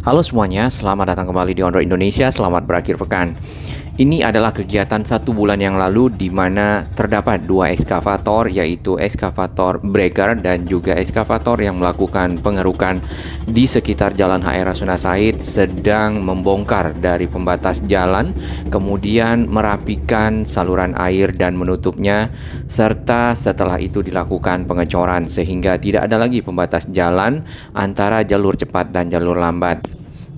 Halo semuanya, selamat datang kembali di On Road Indonesia, selamat berakhir pekan. Ini adalah kegiatan 1 bulan yang lalu di mana terdapat 2 ekskavator, yaitu ekskavator breaker dan juga ekskavator yang melakukan pengerukan di sekitar Jalan HR Rasuna Said sedang membongkar dari pembatas jalan, kemudian merapikan saluran air dan menutupnya, serta setelah itu dilakukan pengecoran sehingga tidak ada lagi pembatas jalan antara jalur cepat dan jalur lambat.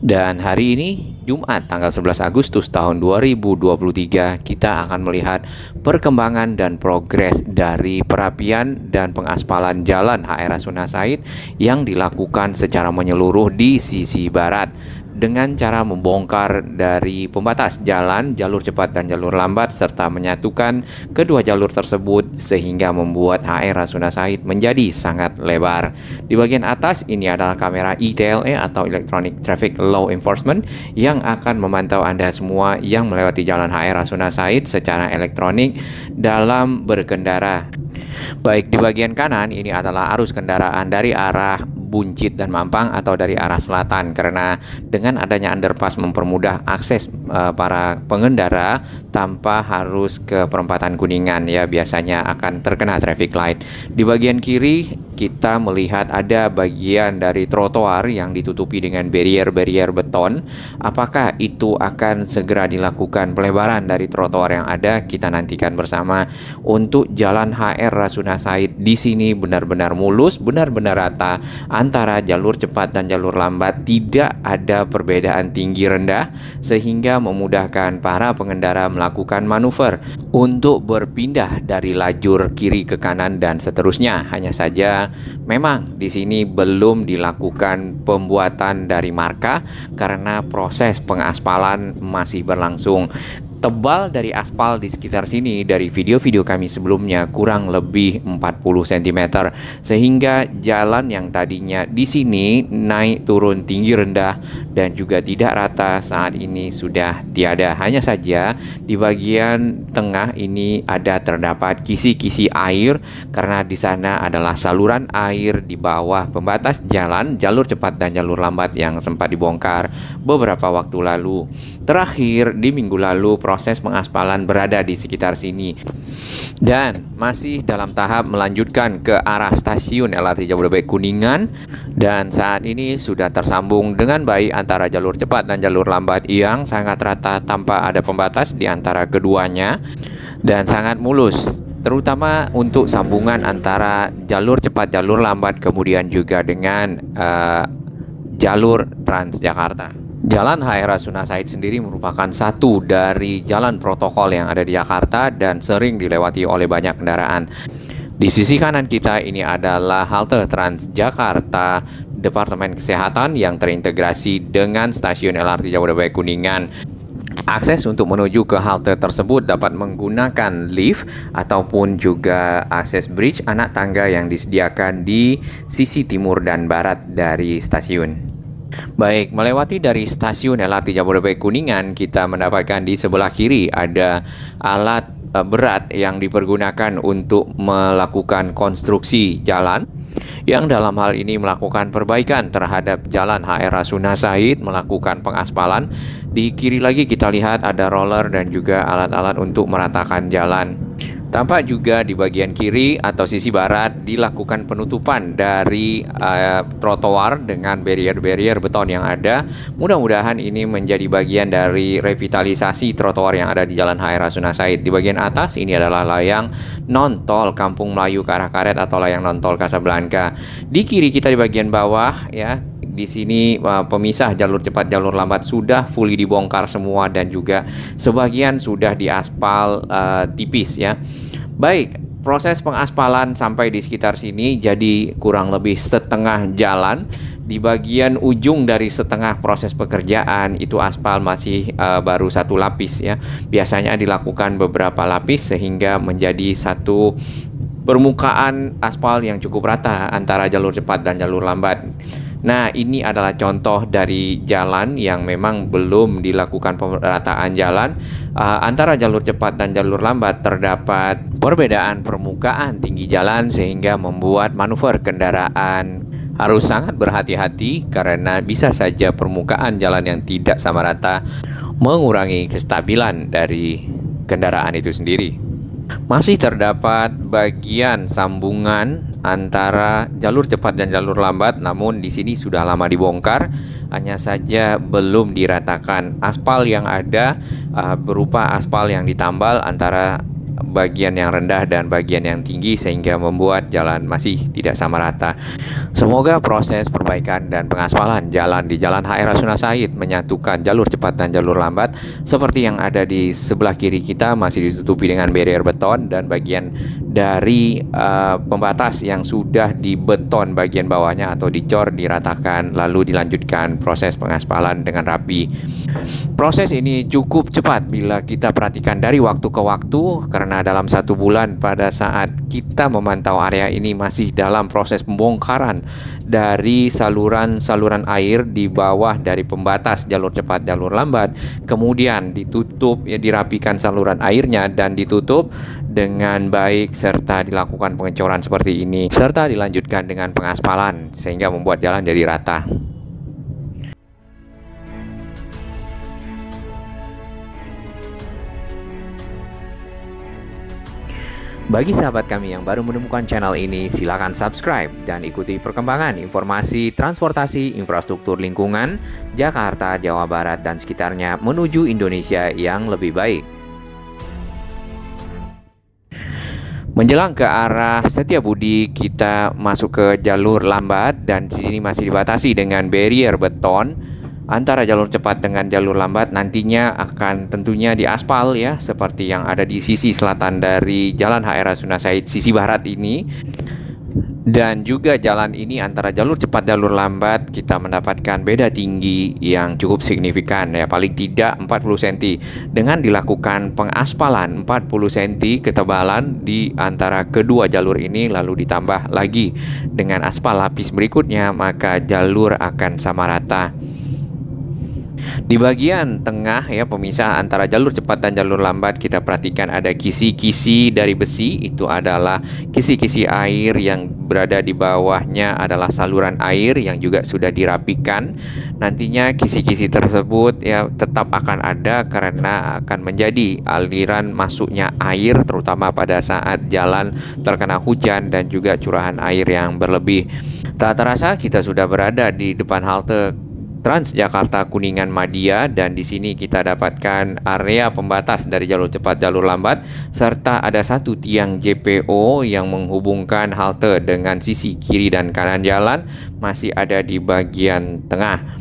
Dan hari ini, Jumat tanggal 11 Agustus tahun 2023, kita akan melihat perkembangan dan progres dari perapian dan pengaspalan jalan HR Rasuna Said yang dilakukan secara menyeluruh di sisi barat dengan cara membongkar dari pembatas jalan, jalur cepat dan jalur lambat, serta menyatukan kedua jalur tersebut sehingga membuat HR Rasuna Said menjadi sangat lebar. Di bagian atas ini adalah kamera ETLA atau Electronic Traffic Law Enforcement yang akan memantau Anda semua yang melewati jalan HR Rasuna Said secara elektronik dalam berkendara. Baik, di bagian kanan ini adalah arus kendaraan dari arah Buncit dan Mampang atau dari arah selatan, karena dengan adanya underpass mempermudah akses para pengendara tanpa harus ke perempatan Kuningan ya, biasanya akan terkena traffic light. Di bagian kiri kita melihat ada bagian dari trotoar yang ditutupi dengan barrier beton. Apakah itu akan segera dilakukan pelebaran dari trotoar yang ada? Kita nantikan bersama. Untuk jalan HR Rasuna Said di sini benar-benar mulus, benar-benar rata antara jalur cepat dan jalur lambat, tidak ada perbedaan tinggi rendah sehingga memudahkan para pengendara melakukan manuver untuk berpindah dari lajur kiri ke kanan dan seterusnya. Hanya saja memang di sini belum dilakukan pembuatan dari marka karena proses pengaspalan masih berlangsung. Tebal dari aspal di sekitar sini dari video-video kami sebelumnya kurang lebih 40 cm, sehingga jalan yang tadinya di sini naik turun tinggi rendah dan juga tidak rata saat ini sudah tiada. Hanya saja di bagian tengah ini terdapat kisi-kisi air karena di sana adalah saluran air di bawah pembatas jalan, jalur cepat dan jalur lambat yang sempat dibongkar beberapa waktu lalu. Terakhir di minggu lalu proses pengaspalan berada di sekitar sini dan masih dalam tahap melanjutkan ke arah stasiun LRT Jabodebek Kuningan, dan saat ini sudah tersambung dengan baik antara jalur cepat dan jalur lambat yang sangat rata tanpa ada pembatas di antara keduanya dan sangat mulus, terutama untuk sambungan antara jalur cepat, jalur lambat, kemudian juga dengan jalur Transjakarta. Jalan HR Rasuna Said sendiri merupakan satu dari jalan protokol yang ada di Jakarta dan sering dilewati oleh banyak kendaraan. Di sisi kanan kita ini adalah halte Transjakarta Departemen Kesehatan yang terintegrasi dengan stasiun LRT Jabodebek Kuningan. Akses untuk menuju ke halte tersebut dapat menggunakan lift ataupun juga akses bridge anak tangga yang disediakan di sisi timur dan barat dari stasiun. Baik, melewati dari stasiun LRT Jabodebek Kuningan, kita mendapatkan di sebelah kiri ada alat berat yang dipergunakan untuk melakukan konstruksi jalan, yang dalam hal ini melakukan perbaikan terhadap jalan HR Rasuna Said, melakukan pengaspalan. Di kiri lagi kita lihat ada roller dan juga alat-alat untuk meratakan jalan. Tampak juga di bagian kiri atau sisi barat dilakukan penutupan dari trotoar dengan barrier beton yang ada. Mudah-mudahan ini menjadi bagian dari revitalisasi trotoar yang ada di Jalan HR Rasuna Said. Di bagian atas ini adalah layang non-tol Kampung Melayu ke arah Karet atau layang non-tol Kasablanka. Di kiri kita di bagian bawah ya, di sini pemisah jalur cepat jalur lambat sudah fully dibongkar semua dan juga sebagian sudah diaspal tipis ya. Baik, proses pengaspalan sampai di sekitar sini jadi kurang lebih setengah jalan. Di bagian ujung dari setengah proses pekerjaan itu aspal masih baru 1 lapis ya. Biasanya dilakukan beberapa lapis sehingga menjadi satu permukaan aspal yang cukup rata antara jalur cepat dan jalur lambat. Nah, ini adalah contoh dari jalan yang memang belum dilakukan pemerataan jalan. Antara jalur cepat dan jalur lambat terdapat perbedaan permukaan tinggi jalan sehingga membuat manuver kendaraan Harus sangat berhati-hati karena bisa saja permukaan jalan yang tidak sama rata mengurangi kestabilan dari kendaraan itu sendiri. Masih terdapat bagian sambungan antara jalur cepat dan jalur lambat, namun di sini sudah lama dibongkar, hanya saja belum diratakan. Aspal yang ada berupa aspal yang ditambal antara bagian yang rendah dan bagian yang tinggi sehingga membuat jalan masih tidak sama rata. Semoga proses perbaikan dan pengaspalan jalan di Jalan HR Rasuna Said menyatukan jalur cepat dan jalur lambat seperti yang ada di sebelah kiri kita masih ditutupi dengan barrier beton, dan bagian dari pembatas yang sudah dibeton bagian bawahnya atau dicor diratakan lalu dilanjutkan proses pengaspalan dengan rapi. Proses ini cukup cepat bila kita perhatikan dari waktu ke waktu, karena dalam 1 bulan pada saat kita memantau area ini masih dalam proses pembongkaran dari saluran-saluran air di bawah dari pembatas jalur cepat jalur lambat, kemudian ditutup, ya, dirapikan saluran airnya dan ditutup dengan baik serta dilakukan pengecoran seperti ini serta dilanjutkan dengan pengaspalan sehingga membuat jalan jadi rata. Bagi sahabat kami yang baru menemukan channel ini, silakan subscribe dan ikuti perkembangan informasi transportasi infrastruktur lingkungan Jakarta, Jawa Barat, dan sekitarnya menuju Indonesia yang lebih baik. Menjelang ke arah Setiabudi, kita masuk ke jalur lambat dan di sini masih dibatasi dengan barrier beton. Antara jalur cepat dengan jalur lambat nantinya akan tentunya diaspal, ya, seperti yang ada di sisi selatan dari Jalan HR Rasuna Said sisi barat ini. Dan juga jalan ini antara jalur cepat jalur lambat kita mendapatkan beda tinggi yang cukup signifikan, ya, paling tidak 40 cm. Dengan dilakukan pengaspalan 40 cm ketebalan di antara kedua jalur ini lalu ditambah lagi dengan aspal lapis berikutnya, maka jalur akan sama rata. Di bagian tengah, ya, pemisah antara jalur cepat dan jalur lambat, kita perhatikan ada kisi-kisi dari besi. Itu adalah kisi-kisi air, yang berada di bawahnya adalah saluran air yang juga sudah dirapikan. Nantinya kisi-kisi tersebut, ya, tetap akan ada karena akan menjadi aliran masuknya air terutama pada saat jalan terkena hujan dan juga curahan air yang berlebih. Tak terasa kita sudah berada di depan halte Transjakarta Kuningan Madia, dan di sini kita dapatkan area pembatas dari jalur cepat jalur lambat serta ada satu tiang JPO yang menghubungkan halte dengan sisi kiri dan kanan jalan masih ada di bagian tengah.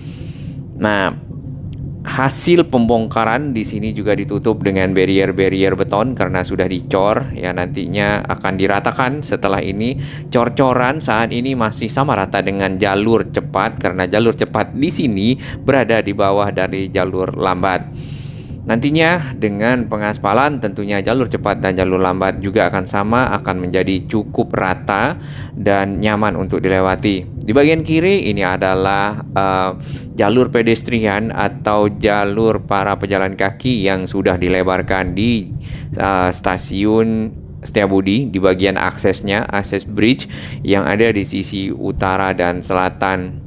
Nah, hasil pembongkaran di sini juga ditutup dengan barrier beton karena sudah dicor, ya, nantinya akan diratakan setelah ini. Cor-coran saat ini masih sama rata dengan jalur cepat karena jalur cepat di sini berada di bawah dari jalur lambat. Nantinya dengan pengaspalan tentunya jalur cepat dan jalur lambat juga akan sama, akan menjadi cukup rata dan nyaman untuk dilewati. Di bagian kiri ini adalah jalur pedestrian atau jalur para pejalan kaki yang sudah dilebarkan di stasiun Setiabudi. Di bagian aksesnya, akses bridge yang ada di sisi utara dan selatan.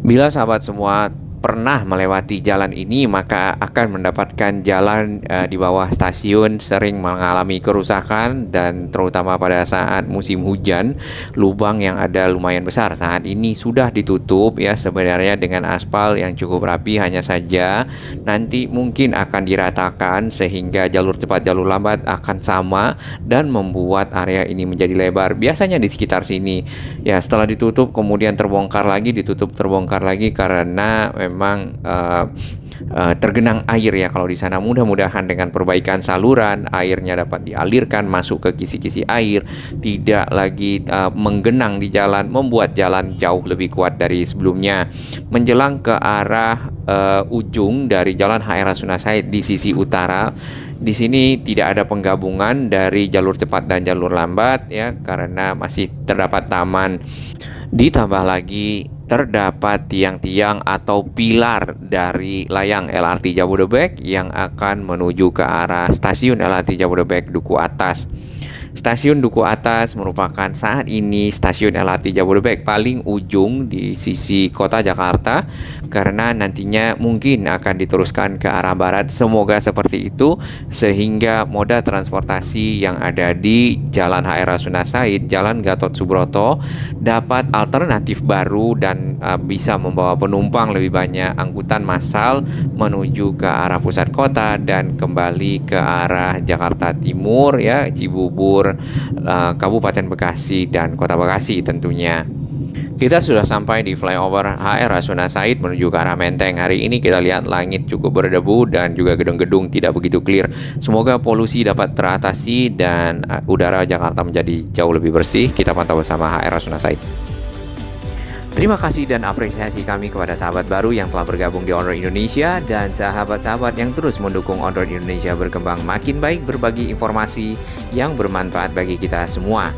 Bila sahabat semua pernah melewati jalan ini, maka akan mendapatkan jalan di bawah stasiun sering mengalami kerusakan, dan terutama pada saat musim hujan lubang yang ada lumayan besar. Saat ini sudah ditutup, ya, sebenarnya dengan aspal yang cukup rapi, hanya saja nanti mungkin akan diratakan sehingga jalur cepat jalur lambat akan sama dan membuat area ini menjadi lebar. Biasanya di sekitar sini, ya, setelah ditutup kemudian terbongkar lagi, ditutup terbongkar lagi karena memang tergenang air, ya, kalau di sana. Mudah-mudahan dengan perbaikan saluran airnya dapat dialirkan masuk ke kisi-kisi air, tidak lagi menggenang di jalan, membuat jalan jauh lebih kuat dari sebelumnya. Menjelang ke arah ujung dari Jalan HR Rasuna Said di sisi utara, di sini tidak ada penggabungan dari jalur cepat dan jalur lambat, ya, karena masih terdapat taman. Ditambah lagi terdapat tiang-tiang atau pilar dari layang LRT Jabodebek yang akan menuju ke arah stasiun LRT Jabodebek Duku Atas. Stasiun Duku Atas merupakan saat ini stasiun LRT Jabodebek paling ujung di sisi kota Jakarta, karena nantinya mungkin akan diteruskan ke arah barat. Semoga seperti itu sehingga moda transportasi yang ada di Jalan HR Rasuna Said, Jalan Gatot Subroto dapat alternatif baru dan bisa membawa penumpang lebih banyak, angkutan massal menuju ke arah pusat kota dan kembali ke arah Jakarta Timur ya, Cibubur, Kabupaten Bekasi dan Kota Bekasi tentunya. Kita sudah sampai di flyover HR Rasuna Said menuju ke arah Menteng. Hari ini kita lihat langit cukup berdebu dan juga gedung-gedung tidak begitu clear. Semoga polusi dapat teratasi dan udara Jakarta menjadi jauh lebih bersih. Kita pantau bersama HR Rasuna Said. Terima kasih dan apresiasi kami kepada sahabat baru yang telah bergabung di Onroad Indonesia dan sahabat-sahabat yang terus mendukung Onroad Indonesia berkembang makin baik, berbagi informasi yang bermanfaat bagi kita semua.